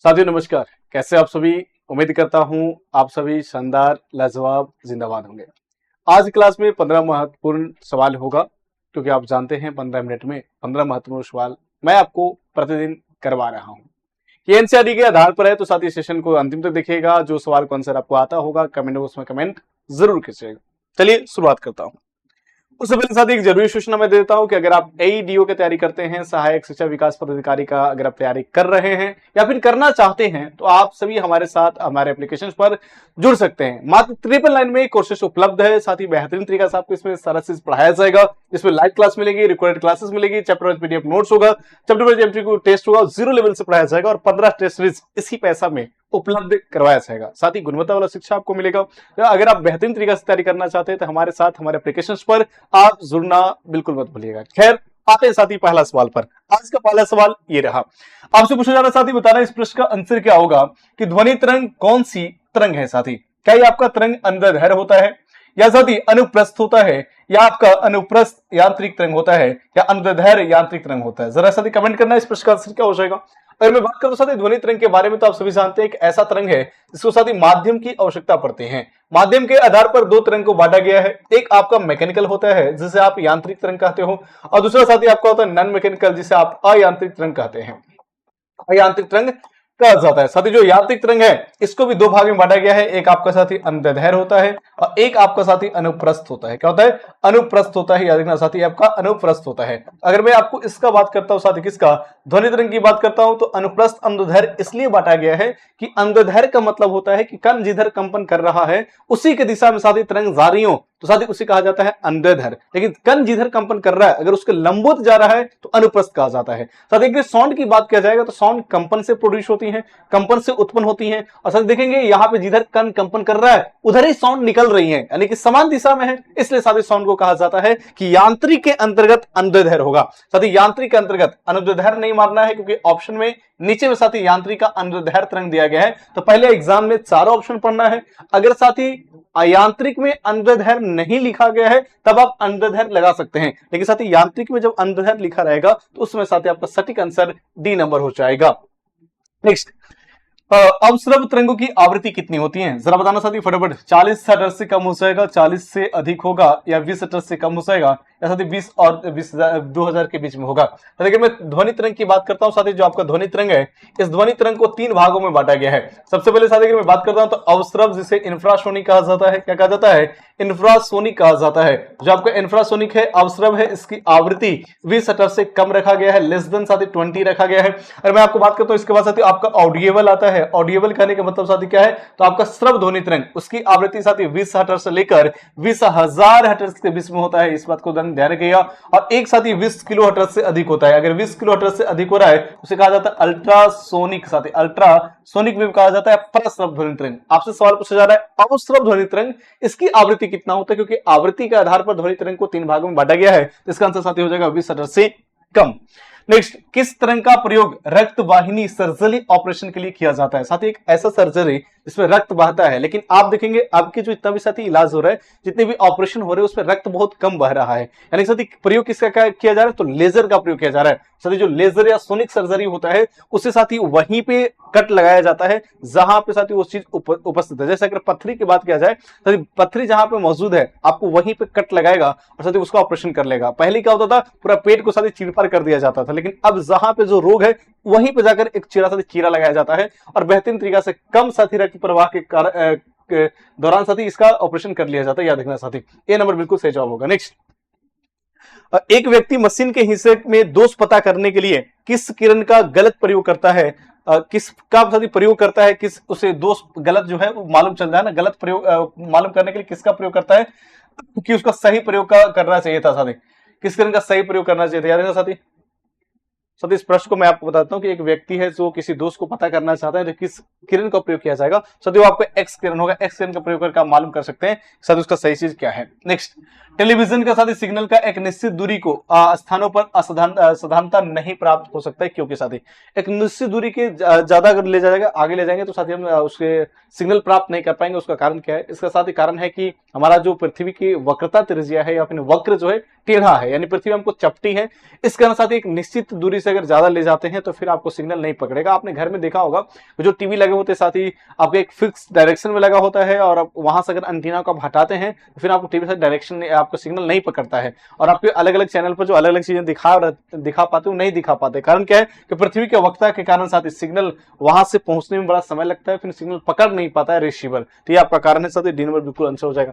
साथियों नमस्कार। कैसे आप सभी? उम्मीद करता हूं आप सभी शानदार, लाजवाब, जिंदाबाद होंगे। आज की क्लास में 15 महत्वपूर्ण सवाल होगा, क्योंकि आप जानते हैं 15 मिनट में 15 महत्वपूर्ण सवाल मैं आपको प्रतिदिन करवा रहा हूं। ये एनसीईआरटी के आधार पर है, तो साथ ही सेशन को अंतिम तक देखिएगा। जो सवाल का आंसर आपको आता होगा कमेंट बॉक्स में कमेंट जरूर कीजिएगा। चलिए शुरुआत करता हूं। उससे पहले साथ ही एक जरूरी सूचना मैं देता हूं कि अगर आप एईडीओ की तैयारी करते हैं, सहायक शिक्षा विकास पदाधिकारी का अगर आप तैयारी कर रहे हैं या फिर करना चाहते हैं, तो आप सभी हमारे साथ हमारे एप्लीकेशन पर जुड़ सकते हैं। मात्र 399 में कोर्सेस उपलब्ध है। साथ ही बेहतरीन तरीका से आपको इसमें सारा चीज पढ़ाया जाएगा। इसमें लाइव क्लास मिलेगी, रिकॉर्डेड क्लासेस मिलेगी, चैप्टर वाइज पीडीएफ नोट्स होगा, चैप्टर वाइज एमसीक्यू टेस्ट होगा, 0 लेवल से पढ़ाया जाएगा और 15 टेस्ट सीरीज इसी पैसा में उपलब्ध करवाया जाएगा। साथ ही गुणवत्ता वाला शिक्षा आपको मिलेगा। अगर आप बेहतरीन तरीके से तैयारी करना चाहते हैं तो हमारे साथ हमारे एप्लीकेशन पर आप जुड़ना बिल्कुल मत भूलिएगा। खैर, आते हैं साथी पहला सवाल पर। आज का पहला सवाल ये रहा, आपसे पूछा जा रहा साथी, बताना इस प्रश्न का आंसर क्या होगा कि ध्वनि तरंग कौन सी तरंग है। साथी, क्या ये आपका तरंग अनुदैर्ध्य होता है, या साथी अनुप्रस्थ होता है, या आपका अनुप्रस्थ यांत्रिक तरंग होता है, या अनुदैर्ध्य यांत्रिक तरंग होता है? जरा साथी कमेंट करना इस प्रश्न का आंसर क्या हो जाएगा। अगर मैं बात करूं साथी ध्वनि तरंग के बारे में, तो आप सभी जानते हैं एक ऐसा तरंग है जिसको साथी माध्यम की आवश्यकता पड़ती है। माध्यम के आधार पर दो तरंग को बांटा गया है। एक आपका मैकेनिकल होता है जिसे आप यांत्रिक तरंग कहते हो, और दूसरा साथी आपका होता है नॉन मैकेनिकल जिसे आप अयांत्रिक तरंग कहते हैं। अयांत्रिक तरंग कहा जाता है। साथी जो यांत्रिक तरंग है इसको भी दो भाग में बांटा गया है। एक आपका साथी अनुदैर्ध्य होता है और एक आपका साथी अनुप्रस्थ होता है। क्या होता है? अनुप्रस्थ होता है। याद रखना साथी, आपका अनुप्रस्थ होता है। अगर मैं आपको इसका बात करता हूं साथी, किसका? ध्वनि तरंग की बात करता हूं, तो अनुप्रस्थ अनुदैर्ध्य इसलिए बांटा गया है कि अनुदैर्ध्य का मतलब होता है कि कण जिधर कंपन कर रहा है उसी के दिशा में साथी तरंग जा रही हो, तो साथी उसे कहा जाता है अनुदैर्ध्य। लेकिन कण जिधर कंपन कर रहा है अगर उसके लंबवत जा रहा है तो अनुप्रस्थ कहा जाता है। साथी अगर साउंड की बात किया जाएगा तो साउंड कंपन से प्रोड्यूस होती है, कंपन से उत्पन्न होती है। और साथी देखेंगे यहाँ पे जिधर कण कंपन कर रहा है उधर ही साउंड निकल रही है, यानी कि समान दिशा में है, इसलिए साथी साउंड को कहा जाता है कि यांत्रिक के अंतर्गत अनुदैर्ध्य होगा। साथी यांत्रिक के अंतर्गत अनुदैर्ध्य नहीं मारना है, क्योंकि ऑप्शन में नीचे में साथी यांत्रिक का अनुदैर्ध्य तरंग दिया गया है, तो पहले एग्जाम में चारों ऑप्शन पढ़ना है। अगर साथी यांत्रिक में अनुदैर्ध्य नहीं लिखा गया है तब आप अनुदैर्ध्य लगा सकते हैं, लेकिन साथी यांत्रिक में जब अनुदैर्ध्य लिखा रहेगा तो उसमें साथी आपका सटीक आंसर डी नंबर हो जाएगा। नेक्स्ट, अवस्रव तरंगों की आवृत्ति कितनी होती है? जरा बताना साथी फटाफट। 40 हर्ट्ज से कम हो जाएगा, 40 से अधिक होगा, या 20 हर्ट्ज से कम हो जाएगा, या साथी 20 और 2000 के बीच में होगा। तो देखिए मैं ध्वनि तरंग की बात करता हूं साथी, जो आपका ध्वनि तरंग है इस ध्वनि तरंग को 3 भागों में बांटा गया है। सबसे पहले साथी मैं बात करता हूं तो अवस्रव, जिसे इंफ्रासोनिक कहा जाता है। क्या कहा जाता है? इंफ्रासोनिक कहा जाता है। जो आपका इंफ्रासोनिक है, अवस्रव है, इसकी आवृत्ति 20 हर्ट्ज से कम रखा गया है, लेस देन साथी 20 रखा गया है। अगर मैं आपको बात करता हूं इसके बाद साथी आपका ऑडिएबल आता है। ऑडिएबल कहने का मतलब साथी क्या है? तो आपका श्रव्य ध्वनि तरंग, उसकी आवृत्ति साथी 20 हर्ट्ज से लेकर 20,000 हर्ट्ज के बीच में होता है। इस बात को ध्यान रखिएगा। और एक साथी 20 किलो हर्ट्ज से अधिक होता है। अगर 20 किलो हर्ट्ज से अधिक हो रहा है उसे कहा जाता है अल्ट्रासोनिक। साथी अल्ट्रासोनिक भी कहा जाता है परश्रव्य ध्वनि तरंग। आपसे सवाल पूछा जा रहा है अवस्रव ध्वनि तरंग, इसकी आवृत्ति कितना होता है? क्योंकि आवृत्ति के आधार पर ध्वनि तरंग को 3 भागों में बांटा गया है, तो इसका आंसर साथी हो जाएगा 20 हर्ट्ज से कम। नेक्स्ट, किस तरंग का प्रयोग रक्त वाहिनी सर्जरी ऑपरेशन के लिए किया जाता है? साथी एक ऐसा सर्जरी जिसमें रक्त बहता है, लेकिन आप देखेंगे आपके जो इतना भी साथी इलाज हो रहा है, जितने भी ऑपरेशन हो रहे हैं उसमें रक्त बहुत कम बह रहा है, यानी साथी प्रयोग किसका किया जा रहा है? तो लेजर का प्रयोग किया जा रहा है। साथी जो लेजर या सोनिक सर्जरी होता है उससे साथी वहीं पे कट लगाया जाता है जहां पे साथी वो चीज उपस्थित है। जैसे अगर पत्थरी की बात किया जाए, साथी पत्थरी जहां पे मौजूद है आपको वहीं पे कट लगाएगा और साथी उसका ऑपरेशन कर लेगा। पहले क्या होता था, पूरा पेट को साथी चीरफाड़ कर दिया जाता था, लेकिन अब जहां पे जो रोग है वहीं पे जाकर एक चीरा लगाया जाता है और बेहतरीन तरीका से कम साथी रक्त प्रवाह के दौरान साथी इसका ऑपरेशन कर लिया जाता है। याद रखना साथी, ये नंबर बिल्कुल सही जवाब होगा। नेक्स्ट, एक व्यक्ति मशीन के हिस्से में दोष पता करने के लिए किस किरण का गलत प्रयोग करता है? किसका साथी प्रयोग करता है? किस उसे दोष गलत जो है वो मालूम चल रहा है ना, गलत प्रयोग मालूम करने के लिए किसका प्रयोग करता है कि उसका सही प्रयोग करना चाहिए था? साथी किस किरण का सही प्रयोग करना चाहिए था? याद रखना साथी। इस प्रश्न को मैं आपको बताता हूं कि एक व्यक्ति है जो किसी दोस्त को पता करना चाहता है तो किस किरण का प्रयोग किया जाएगा? वो आपको एक्स किरण होगा। एक्स किरण का प्रयोग करके आप मालूम कर सकते हैं साथ उसका सही चीज क्या है। नेक्स्ट, टेलीविजन का साथी सिग्नल का एक निश्चित दूरी को स्थानों पर असाधारणता नहीं प्राप्त हो सकता है, क्योंकि साथी एक निश्चित दूरी के ज्यादा अगर ले जाएगा आगे ले जाएंगे तो साथी हम उसके सिग्नल प्राप्त नहीं कर पाएंगे। उसका कारण क्या है? इसका साथी कारण है कि हमारा जो पृथ्वी की वक्रता त्रिज्या है या फिर वक्र जो है टेढ़ा है, यानी पृथ्वी हमको चपटी है। इस कारण साथी एक निश्चित दूरी से अगर ज्यादा ले जाते हैं तो फिर आपको सिग्नल नहीं पकड़ेगा। आपने घर में देखा होगा जो टीवी लगे होते हैं साथ ही आपको एक फिक्स डायरेक्शन में लगा होता है, और वहां से अगर एंटीना को आप हटाते हैं तो फिर आपको टीवी से डायरेक्शन आपको सिग्नल नहीं पकड़ता है, और आपके अलग अलग चैनल पर जो अलग अलग चीजें दिखा पाते हो नहीं दिखा पाते। कारण क्या है कि पृथ्वी के वक्रता के कारण साथ ही सिग्नल वहां से पहुंचने में बड़ा समय लगता है, फिर सिग्नल पकड़ नहीं पाता है रिसीवर। तो ये आपका कारण है साथ ही, डी नंबर बिल्कुल आंसर हो जाएगा।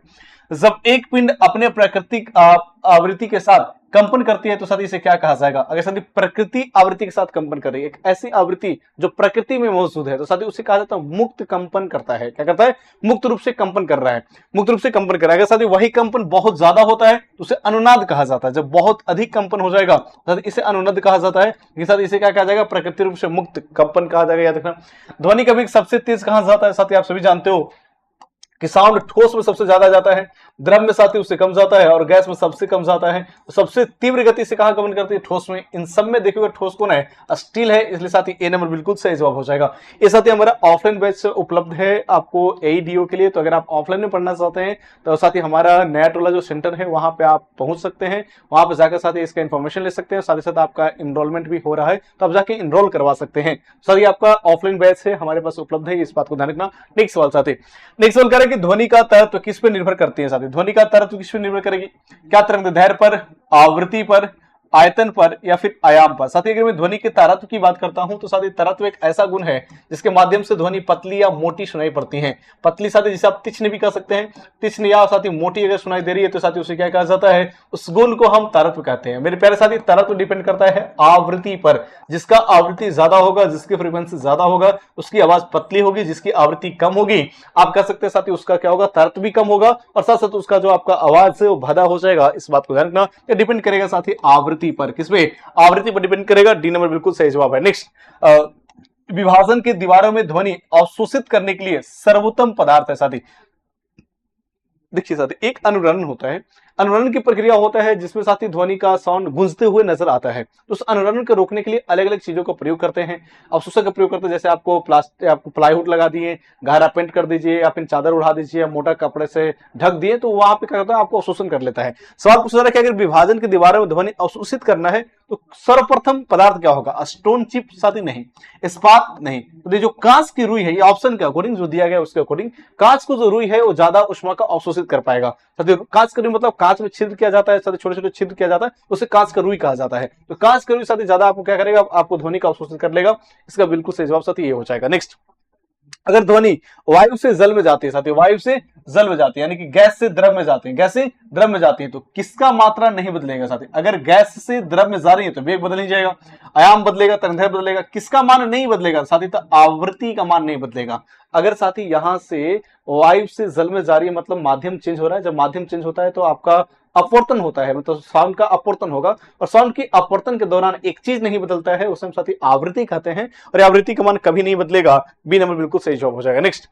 जब एक पिंड अपने प्राकृतिक आवृत्ति के साथ कंपन करती है तो साथ इसे क्या कहा जाएगा? अगर साथ प्रकृति आवृत्ति के साथ कंपन कर रही है, एक ऐसी आवृत्ति जो प्रकृति में मौजूद है, तो साथ उसे कहा जाता है मुक्त कंपन करता है। क्या करता है? मुक्त रूप से कंपन कर रहा है, मुक्त रूप से कंपन कर रहा है। अगर साथ वही कंपन बहुत ज्यादा होता है तो उसे अनुनाद कहा जाता है। जब बहुत अधिक कंपन हो जाएगा तो इसे अनुनाद कहा जाता है। साथ इसे क्या कहा जाएगा? प्रकृति रूप से मुक्त कंपन कहा जाएगा। याद रखना। ध्वनि का वेग सबसे तेज कहां जाता है? साथ ही आप सभी जानते हो कि साउंड ठोस में सबसे ज्यादा जाता है, द्रव में साथ ही उससे कम जाता है, और गैस में सबसे कम जाता है। तो सबसे तीव्र गति से कहां गमन करती है? ठोस में। इन सब में देखिएगा ठोस कौन है? स्टील है, इसलिए साथ ही ए नंबर बिल्कुल सही जवाब हो जाएगा। ये साथ ही हमारा ऑफलाइन बैच उपलब्ध है आपको एईडीओ के लिए, तो अगर आप ऑफलाइन में पढ़ना चाहते हैं तो साथ ही हमारा नया टोला जो सेंटर है वहां पे आप पहुंच सकते हैं, वहां पर जाकर साथ ही इसका इन्फॉर्मेशन ले सकते हैं। साथ ही साथ आपका इनरोलमेंट भी हो रहा है, तो आप जाके इनरोल करवा सकते हैं। साथ ही आपका ऑफलाइन बैच है हमारे पास उपलब्ध है, इस बात को ध्यान रखना। नेक्स्ट सवाल साथी, नेक्स्ट सवाल करें कि ध्वनि का तरत्व किस पे निर्भर करती है? साथी ध्वनि का तरत्व किस पे निर्भर करेगी? क्या तरंगदैर्घ्य पर, आवृत्ति पर, आयतन पर, या फिर आयाम पर? साथी अगर मैं ध्वनि के तरत्व की बात करता हूं तो साथी तरत्व एक ऐसा गुण है जिसके माध्यम से ध्वनि पतली या मोटी सुनाई पड़ती है। पतली साथी जिसे आप तीक्ष्ण भी कह सकते हैं, तीक्ष्ण, या साथी मोटी अगर सुनाई दे रही है तो साथी उसे क्या कहा जाता है? उस गुण को हम तरत्व कहते हैं। मेरे प्यारे साथी, तरत्व डिपेंड करता है आवृत्ति पर। जिसका आवृत्ति ज्यादा होगा, जिसकी फ्रीक्वेंसी ज्यादा होगा, उसकी आवाज पतली होगी। जिसकी आवृत्ति कम होगी, आप कह सकते हैं साथी उसका क्या होगा? तरत्व भी कम होगा, और साथ साथ उसका जो आपका आवाज है वो भदा हो जाएगा। इस बात को ध्यान रखना। ये डिपेंड करेगा साथी आवृत्ति पर। किसपे? आवृत्ति पर डिपेंड करेगा। डी नंबर बिल्कुल सही जवाब है। नेक्स्ट, विभाजन की दीवारों में ध्वनि अवशोषित करने के लिए सर्वोत्तम पदार्थ है साथी। देखिए साथी, एक अनुरणन होता है। अनुरणन की प्रक्रिया होता है जिसमें साथी ध्वनि का साउंड गूंजते हुए नजर आता है। तो उस अनुरणन को रोकने के लिए अलग अलग चीजों का प्रयोग करते हैं, अवशोषक का प्रयोग करते हैं। जैसे आपको प्लाईवुड लगा दिए, गहरा पेंट कर दीजिए, या फिर चादर उड़ा दीजिए, या मोटा कपड़े से ढक दिए, तो वहां पे क्या करता है? आपको अवशोषण कर लेता है। सवाल पूछा जा रहा है कि अगर विभाजन की दीवारों में ध्वनि अवशोषित करना है तो सर्वप्रथम पदार्थ क्या होगा? स्टोन चिप साथी नहीं, इस्पात नहीं। तो जो कांच की रुई है, ये ऑप्शन के अकॉर्डिंग जो दिया गया उसके अकॉर्डिंग कांच को जो रुई है वो ज्यादा ऊष्मा का अवशोषित कर पाएगा। कांच का रुई मतलब कांच में छिद्र किया जाता है, छोटे छोटे छिद्र किया जाता है, उसे कांच का रुई कहा जाता है। तो कांच का रुई साथी ज्यादा आपको क्या करेगा? आपको ध्वनि का अवशोषित कर लेगा। इसका बिल्कुल सही जवाब साथी ये हो जाएगा। नेक्स्ट, अगर ध्वनि वायु से जल में जाती है साथी, वायु से जल में जाती है, यानी कि गैस से द्रव में जाती है, गैस से द्रव में जाती है, तो किसका मात्रा नहीं बदलेगा साथी? अगर गैस से द्रव में जा रही है तो वेग बदल ही जाएगा, आयाम बदलेगा, तरंगदैर्घ्य बदलेगा। किसका मान नहीं बदलेगा साथी? तो आवृत्ति का मान नहीं बदलेगा। अगर साथी यहां से वायु से जल में जा रही है मतलब माध्यम चेंज हो रहा है। जब माध्यम चेंज होता है तो आपका अपवर्तन होता है, मतलब साउंड का अपवर्तन होगा, और साउंड की अपवर्तन के दौरान एक चीज नहीं बदलता है, उसे हम साथी आवृत्ति कहते हैं, और आवृत्ति का मान कभी नहीं बदलेगा। बी नंबर बिल्कुल सही जवाब हो जाएगा। नेक्स्ट,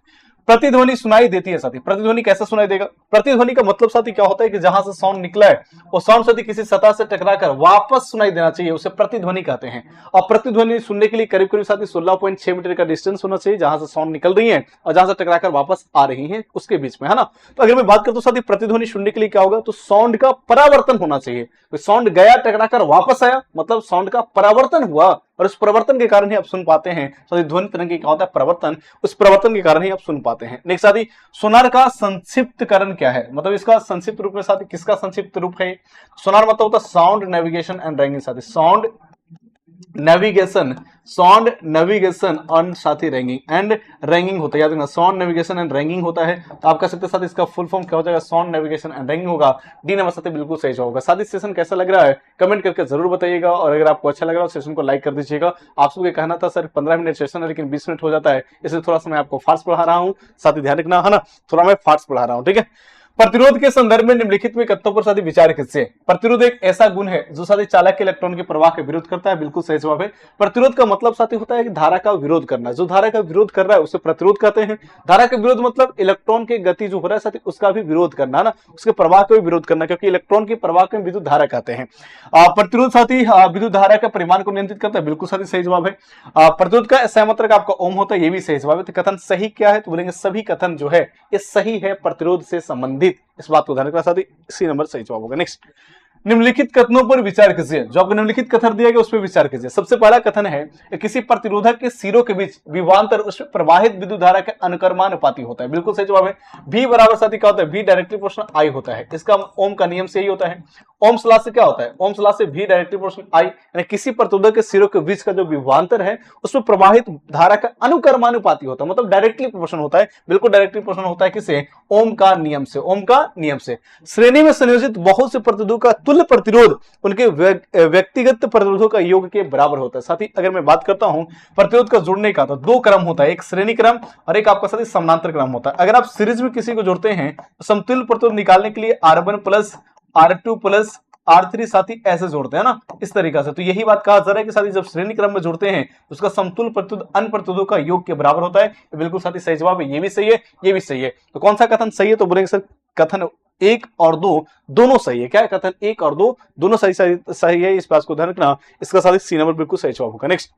प्रतिध्वनि सुनाई देती है साथी। प्रतिध्वनि कैसे सुनाई देगा? प्रतिध्वनि का मतलब साथी क्या होता है कि जहां से साउंड निकला है वो साउंड साथी किसी सतह से टकराकर वापस सुनाई देना चाहिए, उसे प्रतिध्वनि कहते हैं। और प्रतिध्वनि सुनने के लिए करीब करीब साथी 16.6 मीटर का डिस्टेंस होना चाहिए, जहां से साउंड निकल रही है और जहां से टकराकर वापस आ रही है उसके बीच में, है ना। तो अगर मैं बात करता हूं साथी प्रतिध्वनि सुनने के लिए क्या होगा, तो साउंड का परावर्तन होना चाहिए। साउंड गया, टकराकर वापस आया, मतलब साउंड का परावर्तन हुआ, और उस परिवर्तन के कारण ही आप सुन पाते हैं। तो ध्वनि तरंग क्या होता है? परिवर्तन। उस परिवर्तन के कारण ही आप सुन पाते हैं। नेक्स्ट साथी, सोनार का संक्षिप्तकरण क्या है? मतलब इसका संक्षिप्त रूप में साथी किसका संक्षिप्त रूप है? सोनार मतलब होता है साउंड नेविगेशन एंड रैंकिंग साथी। Sound navigation, sound navigation and साथी रैंकिंग, एंड रैंकिंग होता है, याद रखना, साउंड नेविगेशन एंड रैंकिंग होता है। तो आप कह सकते हैं साथ इसका फुल फॉर्म क्या हो जाएगा? साउंड नेविगेशन एंड रैंकिंग होगा। डी नंबर साथी बिल्कुल सही जवाब होगा। साथ ही सेशन कैसा लग रहा है कमेंट करके जरूर बताइएगा, और अगर आपको अच्छा लग रहा है सेशन को लाइक कर दीजिएगा। आप सबको कहना था सर 15 मिनट सेशन है लेकिन 20 मिनट हो जाता है, इसलिए थोड़ा सा मैं आपको फास्ट पढ़ा रहा हूँ, साथ ही ध्यान रखना, है ना, थोड़ा मैं फास्ट पढ़ा रहा हूँ, ठीक है। प्रतिरोध के संदर्भ में निम्नलिखित में कथनों पर साथी विचार कीजिए। प्रतिरोध एक ऐसा गुण है जो साथी चालक के इलेक्ट्रॉन के प्रवाह का विरोध करता है। बिल्कुल सही जवाब है। प्रतिरोध का मतलब साथी होता है कि धारा का विरोध करना। जो धारा का विरोध कर रहा है उसे प्रतिरोध कहते हैं। धारा का विरोध मतलब इलेक्ट्रॉन की गति जो हो रहा है साथी उसका भी विरोध करना, ना, उसके प्रवाह का भी विरोध करना, क्योंकि इलेक्ट्रॉन के प्रवाह को विद्युत धारा कहते हैं। प्रतिरोध साथी विद्युत धारा का परिमाण को नियंत्रित करता है। बिल्कुल साथी सही जवाब है। प्रतिरोध का SI मात्रक आपका ओम होता है, ये भी सही जवाब है। तो कथन सही क्या है? तो बोलेंगे सभी कथन जो है ये सही है प्रतिरोध से संबंधित। इस बात को ध्यान रखना साथी, इसी नंबर सही जवाब होगा। नेक्स्ट, निम्नलिखित कथनों पर विचार कीजिए। जो आपको निम्नलिखित कथन दिया गया उस पर विचार कीजिए। सबसे पहला कथन है कि किसी प्रतिरोधक के सिरों के बीच विभवांतर उसमें प्रवाहित विद्युत धारा के अनुक्रमानुपाती होता है। बिल्कुल सही जवाब है। V बराबर साथी क्या होता है? V डायरेक्टली प्रोपोर्शनल I होता है। इसका ओम का नियम से यही होता है। ओम्स लॉ से क्या होता है? ओम्स लॉ से V डायरेक्टली प्रोपोर्शनल I, यानी किसी प्रतिरोधक के सिरों के बीच का जो विभवांतर है उसमें प्रवाहित धारा का अनुक्रमानुपाती होता है, मतलब डायरेक्टली प्रोपोर्शनल होता है। बिल्कुल डायरेक्टली प्रोपोर्शनल होता है किसे? ओम का नियम से। ओम का नियम से श्रेणी में संयोजित बहुत से प्रतिरोधों का तुल्य प्रतिरोध उनके व्यक्तिगत प्रतिरोधों का योग के बराबर होता है। साथ ही अगर मैं बात करता हूं प्रतिरोध का जुड़ने का, तो दो क्रम होता है, एक श्रेणी क्रम और एक आपका साथ ही समानांतर क्रम होता है। अगर आप सीरीज में किसी को जोड़ते हैं तो समतुल्य प्रतिरोध निकालने के लिए R1 plus R2 plus R3 साथी ऐसे जोड़ते हैं ना, इस तरीका से। तो यही बात कहा जा रहा है कि साथी जब श्रेणी क्रम में जोड़ते हैं तो उसका समतुल्य प्रतिरोध अन्य प्रतिरोधों का योग के बराबर होता है। तो बिल्कुल साथी सही जवाब है। ये भी सही है, ये भी सही है। तो कौन सा कथन सही है? तो बोलेंगे सर कथन 1 और 2 दोनों सही है। क्या है? कथन 1 और 2 दोनों सही है। इस बात को ध्यान रखना। इसका साथी सी नंबर बिल्कुल सही जवाब होगा। नेक्स्ट,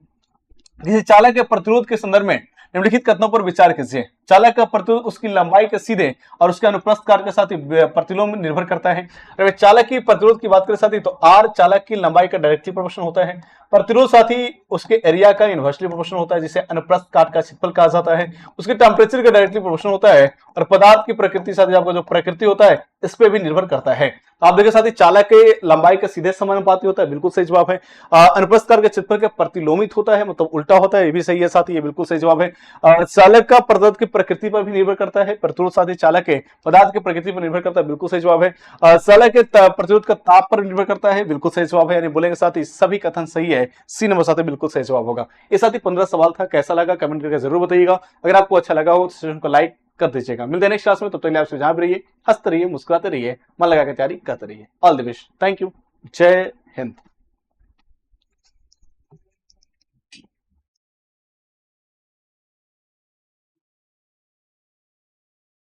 किसी चालक के प्रतिरोध के संदर्भ में निम्नलिखित कथनों पर विचार कीजिए। चालक का प्रतिरोध उसकी लंबाई के सीधे और उसके अनुप्रस्थ कार्य के साथ ही प्रतिलोम में निर्भर करता है। अगर चालक की प्रतिरोध की बात करें साथी तो R चालक की लंबाई का डायरेक्टली प्रोपोर्शनल होता है। प्रतिरोध साथी उसके एरिया का इनवर्सली प्रोपोर्शनल होता है, जिसे अनुप्रस्थ काट का क्षेत्रफल कहा जाता है। उसके टेम्परेचर का डायरेक्टली प्रोपोर्शनल होता है और पदार्थ की प्रकृति साथी आपका जो प्रकृति होता है इस पे भी निर्भर करता है। तो आप देखिए साथी चालक के लंबाई का सीधे समानुपाती होता है। बिल्कुल सही जवाब है। अनुप्रस्थ काट के क्षेत्रफल के प्रतिलोमित होता है, मतलब उल्टा होता है। ये भी सही है साथी, ये बिल्कुल सही जवाब है। चालक का प्रतिरोध की प्रकृति पर भी निर्भर करता है। प्रतिरोध साथी चालक के पदार्थ की प्रकृति पर निर्भर करता है। बिल्कुल सही जवाब है। चालक के प्रतिरोध का ताप पर निर्भर करता है। बिल्कुल सही जवाब है। यानी बोलेंगे साथी सभी कथन सही है। सी नंबर साथी बिल्कुल सही जवाब होगा। ये साथी 15 सवाल था। कैसा लगा कमेंट करके जरूर बताइएगा। अगर आपको अच्छा लगा हो तो सेशन को लाइक कर दीजिएगा। मिलते हैं नेक्स्ट क्लास में। तब तक आपसे जहां भी रहिए, हंसते रहिए, मुस्कुराते रहिए, मन लगा के तैयारी करते रहिए। All the best. Thank you. जय हिंद।